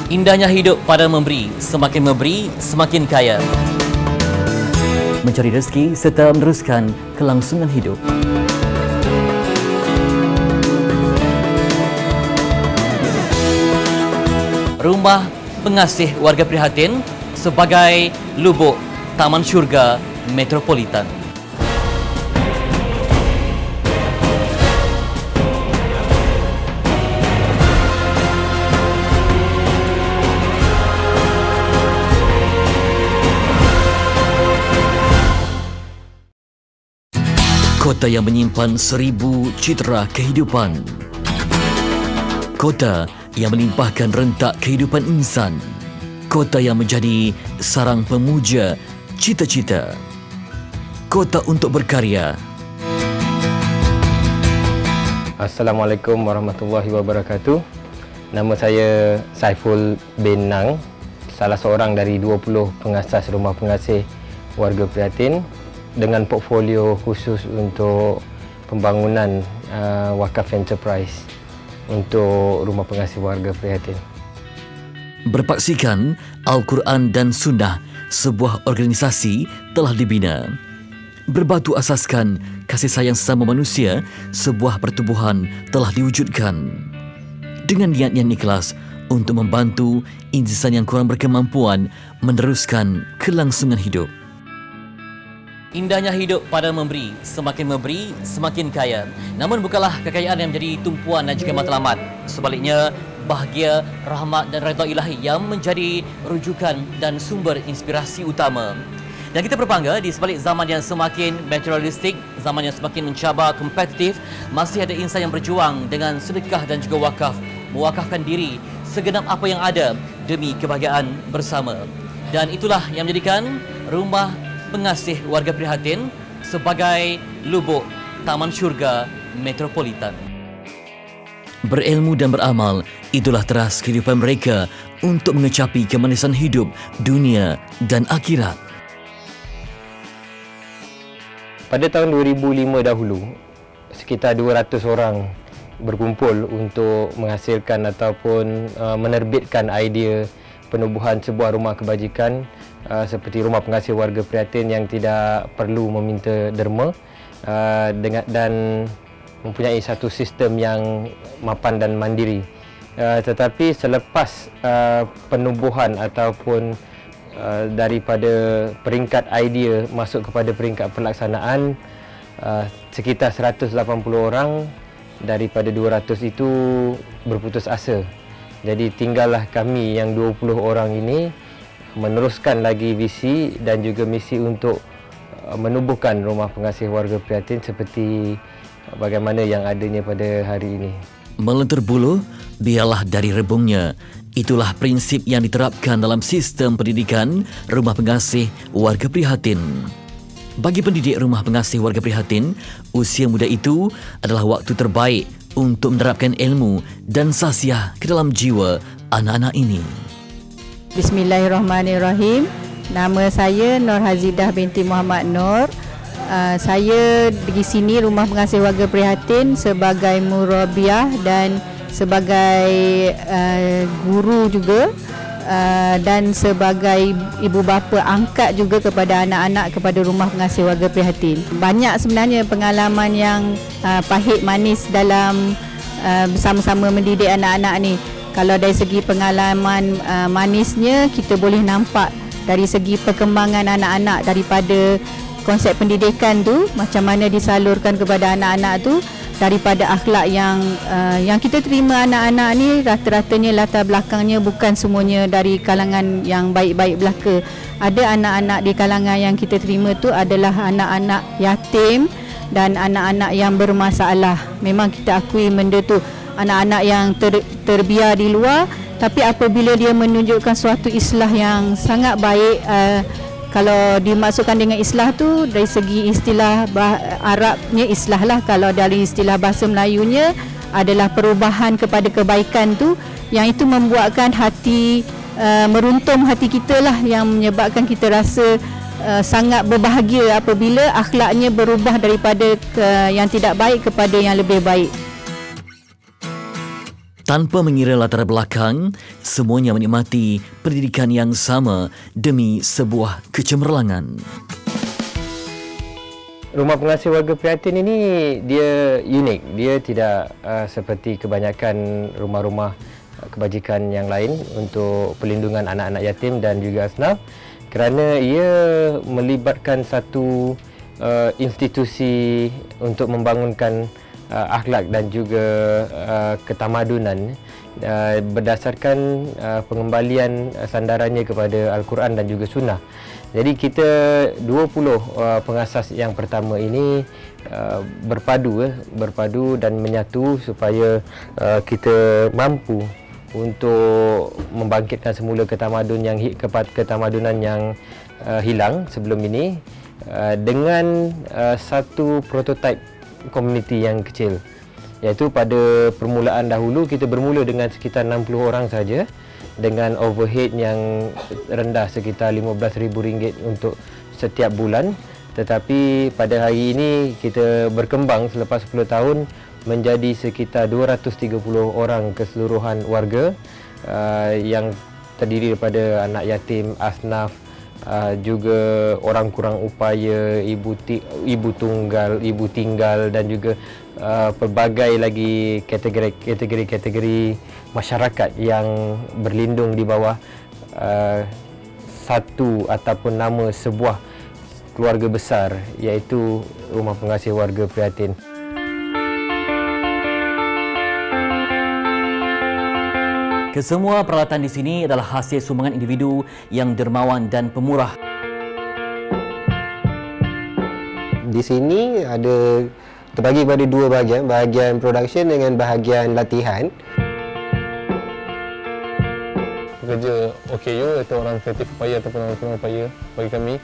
Indahnya hidup pada memberi, semakin kaya. Mencari rezeki serta meneruskan kelangsungan hidup. Rumah Pengasih Warga Prihatin sebagai lubuk Taman Syurga Metropolitan. Kota yang menyimpan 1000 citra kehidupan. Kota yang melimpahkan rentak kehidupan insan. Kota yang menjadi sarang pemuja cita-cita. Kota untuk berkarya. Assalamualaikum warahmatullahi wabarakatuh. Nama saya Saiful bin Nang, salah seorang dari 20 pengasas Rumah Pengasih Warga Prihatin dengan portfolio khusus untuk pembangunan wakaf enterprise untuk Rumah Pengasih Warga Prihatin. Berpaksikan Al-Quran dan Sunnah, sebuah organisasi telah dibina. Berbatu asaskan kasih sayang sesama manusia, sebuah pertubuhan telah diwujudkan. Dengan niat yang ikhlas untuk membantu insan yang kurang berkemampuan meneruskan kelangsungan hidup. Indahnya hidup pada memberi, semakin kaya. Namun bukanlah kekayaan yang menjadi tumpuan dan juga matlamat. Sebaliknya, bahagia, rahmat dan redha ilahi yang menjadi rujukan dan sumber inspirasi utama. Dan kita berbangga di sebalik zaman yang semakin materialistik, zaman yang semakin mencabar, kompetitif, masih ada insan yang berjuang dengan sedekah dan juga wakaf, mewakafkan diri segenap apa yang ada demi kebahagiaan bersama. Dan itulah yang menjadikan Rumah Pengasih Warga Prihatin sebagai lubuk Taman Syurga Metropolitan. Berilmu dan beramal, itulah teras kehidupan mereka untuk mengecapi kemanisan hidup, dunia dan akhirat. Pada tahun 2005 dahulu, sekitar 200 orang berkumpul untuk menghasilkan ataupun menerbitkan idea penubuhan sebuah rumah kebajikan seperti Rumah Pengasih Warga Prihatin yang tidak perlu meminta derma dan mempunyai satu sistem yang mapan dan mandiri. Tetapi selepas penubuhan ataupun daripada peringkat idea masuk kepada peringkat pelaksanaan, sekitar 180 orang daripada 200 itu berputus asa. Jadi tinggallah kami yang 20 orang ini meneruskan lagi visi dan juga misi untuk menubuhkan Rumah Pengasih Warga Prihatin seperti bagaimana yang adanya pada hari ini. Melentur bulu, biarlah dari rebungnya. Itulah prinsip yang diterapkan dalam sistem pendidikan Rumah Pengasih Warga Prihatin. Bagi pendidik Rumah Pengasih Warga Prihatin, usia muda itu adalah waktu terbaik untuk menerapkan ilmu dan sasiah ke dalam jiwa anak-anak ini. Bismillahirrahmanirrahim. Nama saya Nur Hazidah binti Muhammad Nur. Saya di sini Rumah Pengasih Warga Prihatin sebagai murabiah dan sebagai guru juga, dan sebagai ibu bapa angkat juga kepada anak-anak kepada Rumah Pengasih Warga Prihatin. Banyak sebenarnya pengalaman yang pahit manis dalam bersama-sama mendidik anak-anak ni. Kalau dari segi pengalaman manisnya, kita boleh nampak dari segi perkembangan anak-anak daripada konsep pendidikan tu, macam mana disalurkan kepada anak-anak tu, daripada akhlak yang kita terima anak-anak ni rata-ratanya latar belakangnya bukan semuanya dari kalangan yang baik-baik belaka. Ada anak-anak di kalangan yang kita terima tu adalah anak-anak yatim dan anak-anak yang bermasalah. Memang kita akui benda tu, anak-anak yang terbiar di luar, tapi apabila dia menunjukkan suatu islah yang sangat baik, kalau dimaksudkan dengan islah tu dari segi istilah Arabnya islah lah, kalau dari istilah bahasa Melayunya adalah perubahan kepada kebaikan tu, yang itu membuatkan hati meruntum hati kita lah, yang menyebabkan kita rasa sangat berbahagia apabila akhlaknya berubah daripada yang tidak baik kepada yang lebih baik. Tanpa mengira latar belakang, semuanya menikmati pendidikan yang sama demi sebuah kecemerlangan. Rumah Pengasih Warga Prihatin ini dia unik. Dia tidak seperti kebanyakan rumah-rumah kebajikan yang lain untuk pelindungan anak-anak yatim dan juga asnaf, kerana ia melibatkan satu institusi untuk membangunkan akhlak dan juga ketamadunan berdasarkan pengembalian sandarannya kepada Al-Quran dan juga Sunnah. Jadi kita 20 pengasas yang pertama ini berpadu dan menyatu supaya kita mampu untuk membangkitkan semula ketamadunan yang hilang sebelum ini dengan satu prototipe komuniti yang kecil, iaitu pada permulaan dahulu kita bermula dengan sekitar 60 orang saja dengan overhead yang rendah sekitar RM15,000 untuk setiap bulan, tetapi pada hari ini kita berkembang selepas 10 tahun menjadi sekitar 230 orang keseluruhan warga yang terdiri daripada anak yatim, asnaf, juga orang kurang upaya, ibu tunggal, ibu tinggal dan juga pelbagai lagi kategori masyarakat yang berlindung di bawah satu ataupun nama sebuah keluarga besar, iaitu Rumah Pengasih Warga Prihatin. Kesemua peralatan di sini adalah hasil sumbangan individu yang dermawan dan pemurah. Di sini ada terbagi pada dua bahagian, bahagian production dengan bahagian latihan. Pekerja OKU iaitu orang kreatif upaya ataupun orang kurang upaya bagi kami.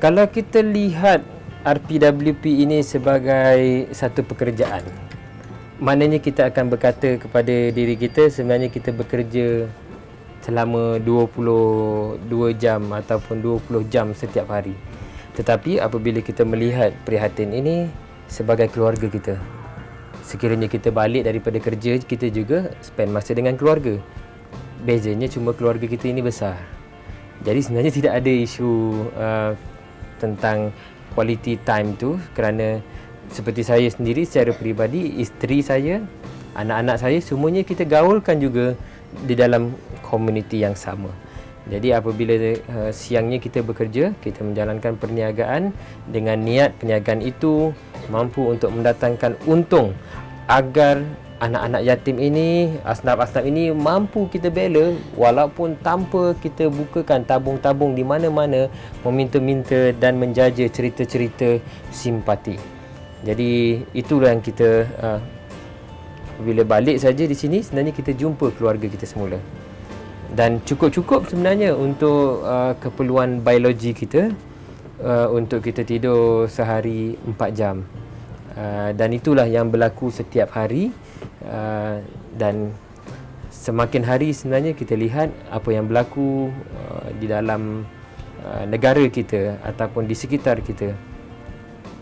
Kalau kita lihat RPWP ini sebagai satu pekerjaan, maknanya kita akan berkata kepada diri kita sebenarnya kita bekerja selama 22 jam ataupun 20 jam setiap hari. Tetapi apabila kita melihat Prihatin ini sebagai keluarga kita, sekiranya kita balik daripada kerja, kita juga spend masa dengan keluarga. Bezanya cuma keluarga kita ini besar. Jadi sebenarnya tidak ada isu tentang quality time tu, kerana seperti saya sendiri secara peribadi, isteri saya, anak-anak saya, semuanya kita gaulkan juga di dalam komuniti yang sama. Jadi apabila siangnya kita bekerja, kita menjalankan perniagaan dengan niat perniagaan itu mampu untuk mendatangkan untung agar anak-anak yatim ini, asnaf-asnaf ini mampu kita bela walaupun tanpa kita bukakan tabung-tabung di mana-mana meminta-minta dan menjaja cerita-cerita simpati. Jadi itulah yang kita bila balik saja di sini sebenarnya kita jumpa keluarga kita semula. Dan cukup-cukup sebenarnya untuk keperluan biologi kita, untuk kita tidur sehari 4 jam. Dan itulah yang berlaku setiap hari. Dan semakin hari sebenarnya kita lihat apa yang berlaku di dalam negara kita ataupun di sekitar kita,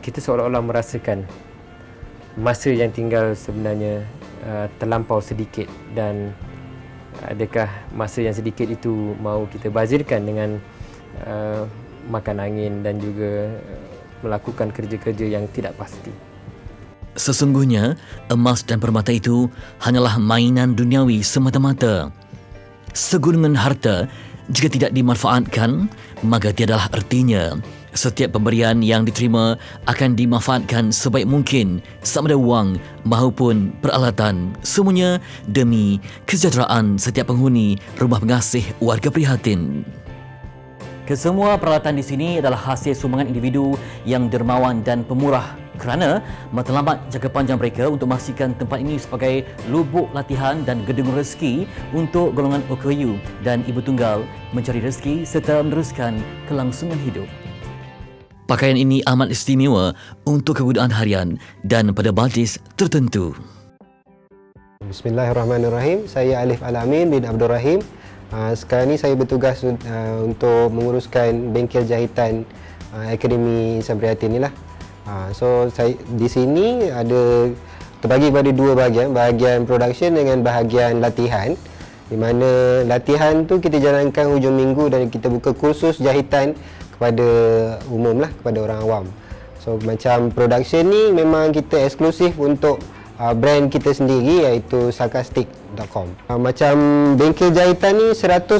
kita seolah-olah merasakan masa yang tinggal sebenarnya terlampau sedikit, dan adakah masa yang sedikit itu mahu kita bazirkan dengan makan angin dan juga melakukan kerja-kerja yang tidak pasti. Sesungguhnya, emas dan permata itu hanyalah mainan duniawi semata-mata. Segunungan harta, jika tidak dimanfaatkan, maka tiadalah artinya. Setiap pemberian yang diterima akan dimanfaatkan sebaik mungkin, sama ada wang maupun peralatan, semuanya demi kesejahteraan setiap penghuni Rumah Pengasih Warga Prihatin. Kesemua peralatan di sini adalah hasil sumbangan individu yang dermawan dan pemurah, kerana matlamat jangka panjang mereka untuk memastikan tempat ini sebagai lubuk latihan dan gedung rezeki untuk golongan OKU dan ibu tunggal mencari rezeki serta meneruskan kelangsungan hidup. Pakaian ini amat istimewa untuk kegunaan harian dan pada majlis tertentu. Bismillahirrahmanirrahim. Saya Alif Al-Amin bin Abdul Rahim. Sekarang ni saya bertugas untuk menguruskan bengkel jahitan Akademi Insan Prihatin ni lah. So saya di sini ada terbagi pada dua bahagian, bahagian production dengan bahagian latihan. Di mana latihan tu kita jalankan hujung minggu dan kita buka kursus jahitan kepada umum lah, kepada orang awam. So macam production ni memang kita eksklusif untuk brand kita sendiri iaitu sarcastic.com. Macam bengkel jahitan ni 100%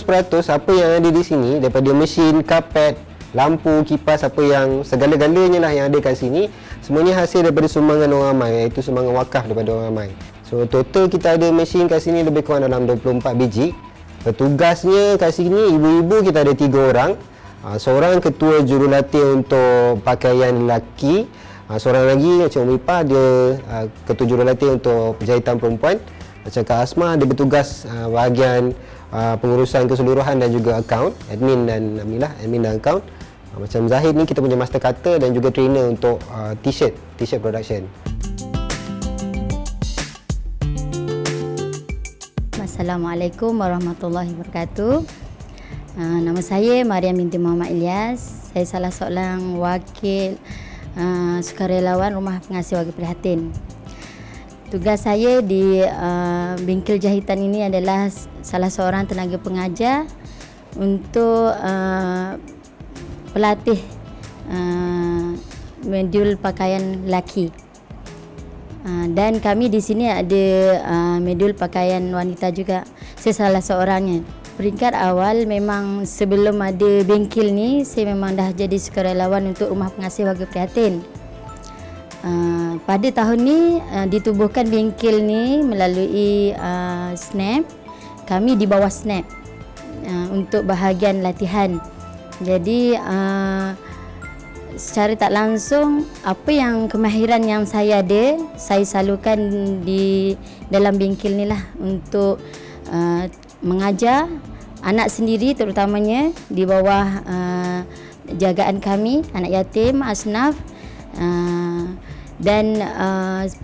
apa yang ada di sini, daripada mesin, karpet, lampu, kipas, apa yang segala-galanya lah yang ada kat sini, semuanya hasil daripada sumbangan orang ramai, iaitu sumbangan wakaf daripada orang ramai. So total kita ada mesin kat sini lebih kurang dalam 24 biji. Petugasnya kat sini ibu-ibu kita ada 3 orang. Seorang ketua jurulatih untuk pakaian lelaki, seorang lagi macam Umi Pa dia ketua jurulatih untuk jahitan perempuan. Macam Kak Asma ada bertugas bahagian pengurusan keseluruhan dan juga akaun, admin dan Amilah, admin dan akaun. Macam Zahid ni kita punya master cutter dan juga trainer untuk t-shirt production. Assalamualaikum warahmatullahi wabarakatuh. Nama saya Mariam binti Muhammad Ilyas. Saya salah seorang wakil sukarelawan Rumah Pengasih Warga Prihatin. Tugas saya di bengkel jahitan ini adalah salah seorang tenaga pengajar untuk pelatih modul pakaian lelaki. Dan kami di sini ada modul pakaian wanita juga. Saya salah seorangnya. Peringkat awal memang sebelum ada bengkel ni, saya memang dah jadi sukarelawan untuk Rumah Pengasih Warga Prihatin. Pada tahun ni ditubuhkan bengkel ni melalui SNAP. Kami di bawah SNAP untuk bahagian latihan. Jadi secara tak langsung apa yang kemahiran yang saya ada, saya salurkan di dalam bengkel ni lah untuk mengajar anak sendiri, terutamanya di bawah jagaan kami, anak yatim, asnaf, dan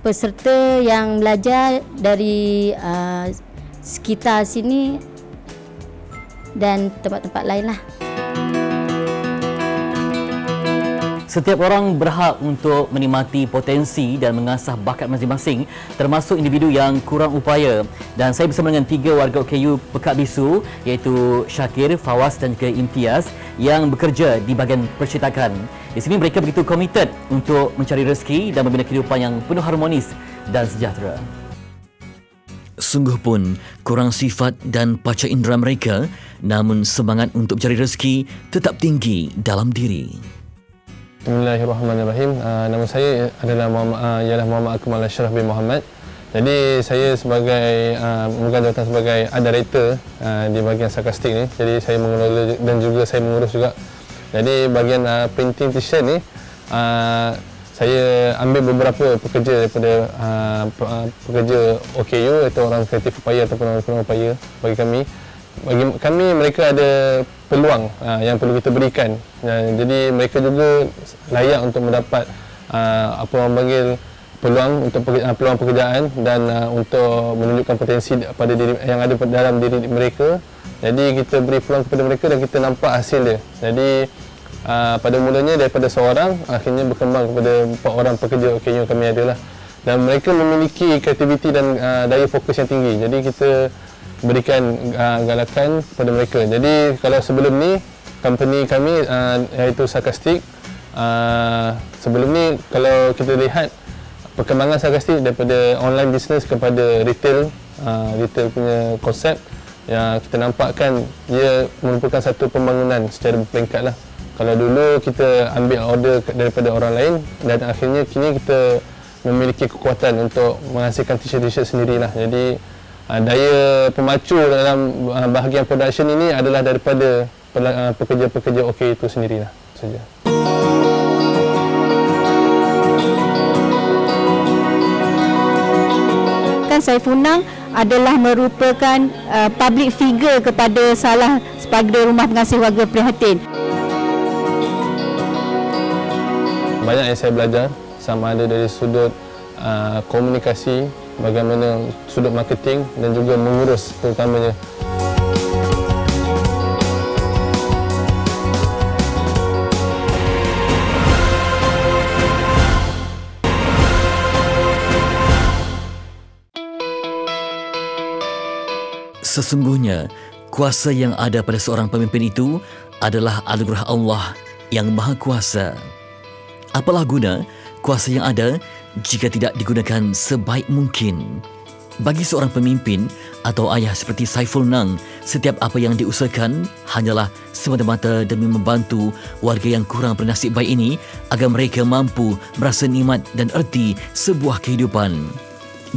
peserta yang belajar dari sekitar sini dan tempat-tempat lain lah. Setiap orang berhak untuk menikmati potensi dan mengasah bakat masing-masing, termasuk individu yang kurang upaya. Dan saya bersama dengan 3 warga OKU Pekat Bisu, iaitu Syakir, Fawaz dan juga Imtiaz yang bekerja di bahagian percetakan. Di sini mereka begitu komited untuk mencari rezeki dan membina kehidupan yang penuh harmonis dan sejahtera. Sungguh pun kurang sifat dan panca indera mereka, namun semangat untuk mencari rezeki tetap tinggi dalam diri. Bismillahirrahmanirrahim. Nama saya adalah Muhammad Akmal Ashraf bin Muhammad. Jadi saya sebagai memegang jawatan sebagai art director di bahagian sarkastik ni. Jadi saya mengelola dan juga saya mengurus juga. Jadi bahagian printing t-shirt ni saya ambil beberapa pekerja daripada pekerja OKU, iaitu orang kreatif upaya ataupun orang penuh upaya bagi kami. Bagi kami, mereka ada peluang yang perlu kita berikan. Jadi mereka juga layak untuk mendapat apa orang panggil peluang untuk peluang pekerjaan dan untuk menunjukkan potensi pada diri yang ada dalam diri mereka. Jadi kita beri peluang kepada mereka dan kita nampak hasil dia. Jadi pada mulanya daripada seorang, akhirnya berkembang kepada 4 orang pekerja OKU kami adalah. Dan mereka memiliki kreativiti dan daya fokus yang tinggi. Jadi kita berikan galakan kepada mereka. Jadi kalau sebelum ni company kami iaitu Sarcastic, sebelum ni kalau kita lihat perkembangan Sarcastic daripada online business kepada retail, retail punya konsep yang kita nampakkan dia merupakan satu pembangunan secara berperingkat lah. Kalau dulu kita ambil order daripada orang lain dan akhirnya kini kita memiliki kekuatan untuk menghasilkan t-shirt sendirilah. Jadi daya pemacu dalam bahagian production ini adalah daripada pekerja-pekerja OK itu sendirilah saja. Kan Saifunang adalah merupakan public figure kepada salah sebagai Rumah Pengasih Warga Prihatin. banyak yang saya belajar, sama ada dari sudut komunikasi, bagaimana sudut marketing dan juga mengurus terutamanya. Sesungguhnya, kuasa yang ada pada seorang pemimpin itu adalah anugerah Allah yang Maha Kuasa. Apalah guna kuasa yang ada jika tidak digunakan sebaik mungkin? Bagi seorang pemimpin atau ayah seperti Saiful Nang, setiap apa yang diusahakan hanyalah semata-mata demi membantu warga yang kurang bernasib baik ini agar mereka mampu merasa nikmat dan erti sebuah kehidupan.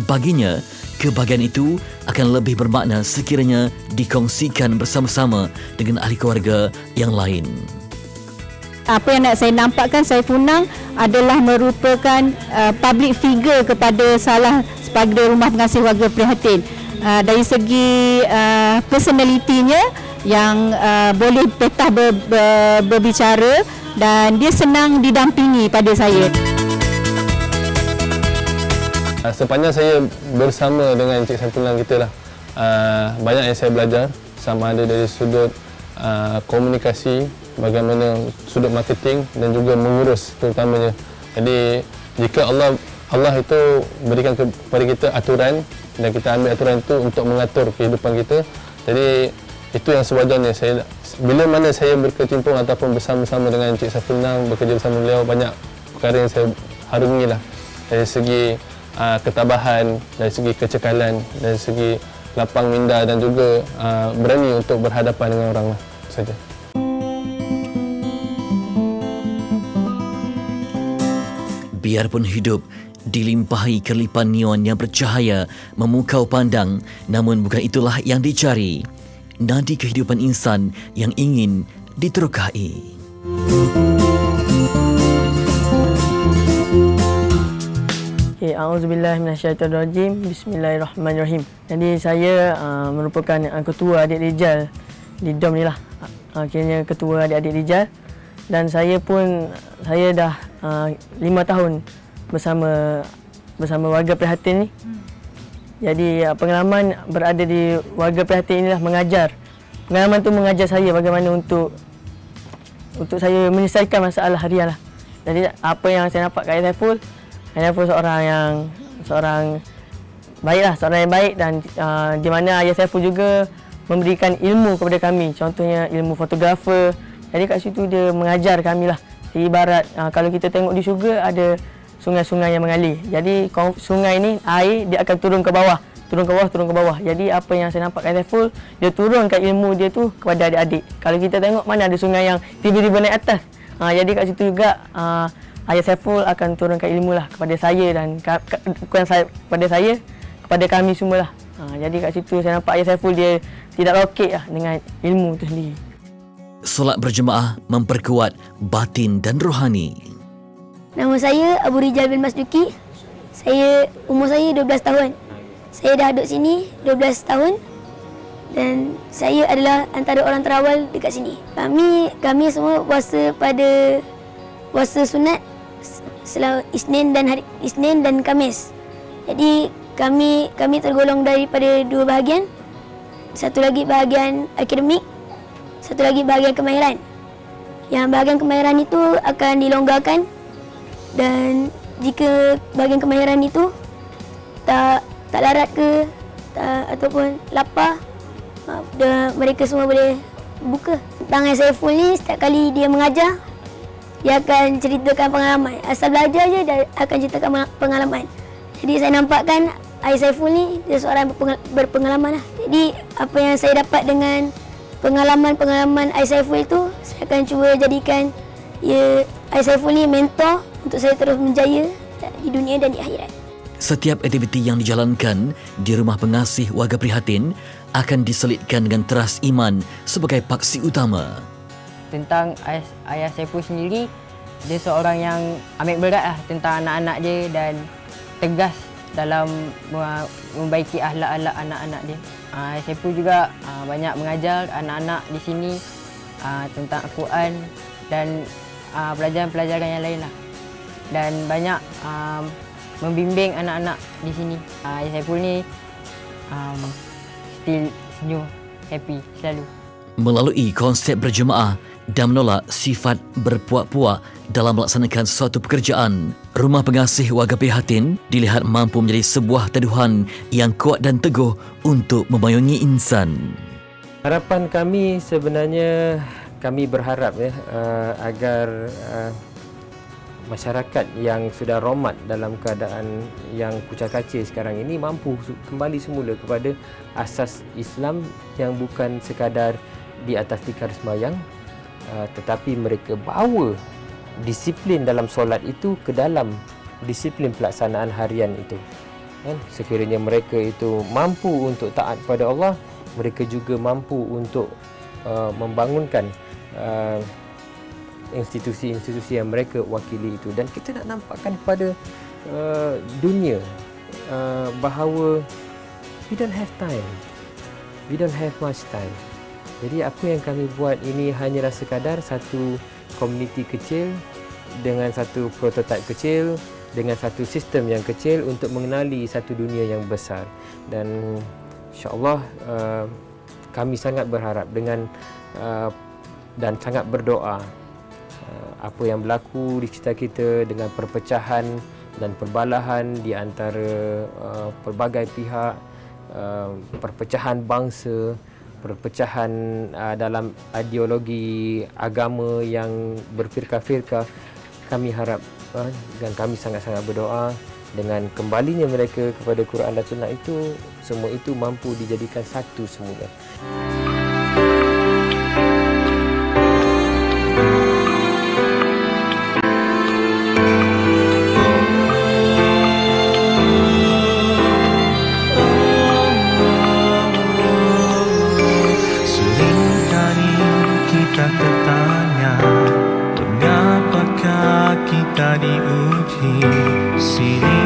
Baginya, kebahagiaan itu akan lebih bermakna sekiranya dikongsikan bersama-sama dengan ahli keluarga yang lain. Apa yang nak saya nampakkan, Saiful Nang adalah merupakan public figure kepada salah sebagai rumah pengasih warga prihatin. Dari segi personalitinya yang boleh petah berbicara dan dia senang didampingi pada saya. Sepanjang saya bersama dengan Encik Saiful Nang kita lah, banyak yang saya belajar, sama ada dari sudut komunikasi, bagaimana sudut marketing dan juga mengurus terutamanya. Jadi jika Allah itu berikan kepada kita aturan dan kita ambil aturan itu untuk mengatur kehidupan kita. Jadi itu yang sewajarnya. Bila mana saya berkecimpung ataupun bersama-sama dengan Encik Saiful Nang, bekerja bersama beliau, banyak perkara yang saya harungi lah. Dari segi ketabahan, dari segi kecekalan, dari segi lapang minda dan juga berani untuk berhadapan dengan orang lah. Itu saja. Biarpun hidup dilimpahi kerlipan neon yang bercahaya memukau pandang, namun bukan itulah yang dicari. Nadi kehidupan insan yang ingin diterokai. A'udzubillahi minasyaitonirrajim. Bismillahirrahmanirrahim. Jadi saya merupakan ketua adik Rijal di DOM ni lah. Akhirnya ketua adik-adik Rijal. Dan saya dah 5 tahun bersama warga prihatin ni. Jadi pengalaman berada di warga prihatin inilah mengajar. Pengalaman tu mengajar saya bagaimana untuk saya menyelesaikan masalah harian lah. Jadi apa yang saya nampak kat Saiful seorang baiklah, seorang yang baik, dan di mana Ayah Saiful juga memberikan ilmu kepada kami. Contohnya ilmu fotografer. Jadi kat situ dia mengajar kami lah. Ibarat kalau kita tengok di syurga ada sungai-sungai yang mengalir. Jadi sungai ni air dia akan turun ke bawah. Jadi apa yang saya nampak kat Saiful, dia turunkan ilmu dia tu kepada adik-adik. Kalau kita tengok mana ada sungai yang tiba-tiba naik atas. Jadi kat situ juga Ayah Saiful akan turunkan ilmu lah kepada saya dan kepada kami semua lah. Jadi kat situ saya nampak Ayah Saiful dia tidak lokek lah dengan ilmu tu sendiri. Solat berjemaah memperkuat batin dan rohani. Nama saya Abu Rijal bin Masduki. Umur saya 12 tahun. Saya dah duduk sini 12 tahun dan saya adalah antara orang terawal dekat sini. Kami semua puasa sunat selama Isnin dan Khamis. Jadi kami tergolong daripada dua bahagian. Satu lagi bahagian akademik, satu lagi bahagian kemahiran. Yang bahagian kemahiran itu akan dilonggarkan, dan jika bahagian kemahiran itu tak larat ke ataupun lapar, mereka semua boleh buka. Tentang Saiful ni, setiap kali dia mengajar, dia akan ceritakan pengalaman. Asal belajar je dia akan ceritakan pengalaman. Jadi saya nampakkan Ayah Saiful ni dia seorang berpengalaman lah. Jadi apa yang saya dapat dengan pengalaman Ayah Saiful itu, saya akan cuba jadikan Ayah Saiful ni mentor untuk saya terus menjaya di dunia dan di akhirat. Setiap aktiviti yang dijalankan di rumah pengasih warga prihatin akan diselitkan dengan teras iman sebagai paksi utama. Tentang Ayah Saiful sendiri, dia seorang yang ambil berat lah tentang anak-anak dia dan tegas dalam membaiki akhlak-akhlak anak-anak dia. Ayah Saiful juga banyak mengajar anak-anak di sini tentang Al-Quran dan pelajaran-pelajaran yang lain lah. dan banyak membimbing anak-anak di sini. Ayah Saiful ni still senyum, happy selalu. Melalui konsep berjemaah dan menolak sifat berpuak-puak dalam melaksanakan suatu pekerjaan, Rumah Pengasih Warga Prihatin dilihat mampu menjadi sebuah teduhan yang kuat dan teguh untuk memayungi insan. Harapan kami sebenarnya, kami berharap agar masyarakat yang sudah romat dalam keadaan yang kucar kacir sekarang ini mampu kembali semula kepada asas Islam yang bukan sekadar di atas tikar sembahyang, tetapi mereka bawa disiplin dalam solat itu ke dalam disiplin pelaksanaan harian itu. Sekiranya mereka itu mampu untuk taat pada Allah, mereka juga mampu untuk membangunkan institusi-institusi yang mereka wakili itu. Dan kita nak nampakkan kepada dunia bahawa we don't have time, we don't have much time. Jadi apa yang kami buat ini hanyalah sekadar satu komuniti kecil dengan satu prototipe kecil, dengan satu sistem yang kecil untuk mengenali satu dunia yang besar. Dan insya-Allah kami sangat berharap dengan dan sangat berdoa apa yang berlaku di sekitar kita dengan perpecahan dan perbalahan di antara pelbagai pihak, perpecahan bangsa, perpecahan dalam ideologi agama yang berfirqah-firqah, kami harap dan kami sangat-sangat berdoa dengan kembalinya mereka kepada Quran dan Sunnah itu, semua itu mampu dijadikan satu semula. Tertanya, mengapakah kita diuji? Sini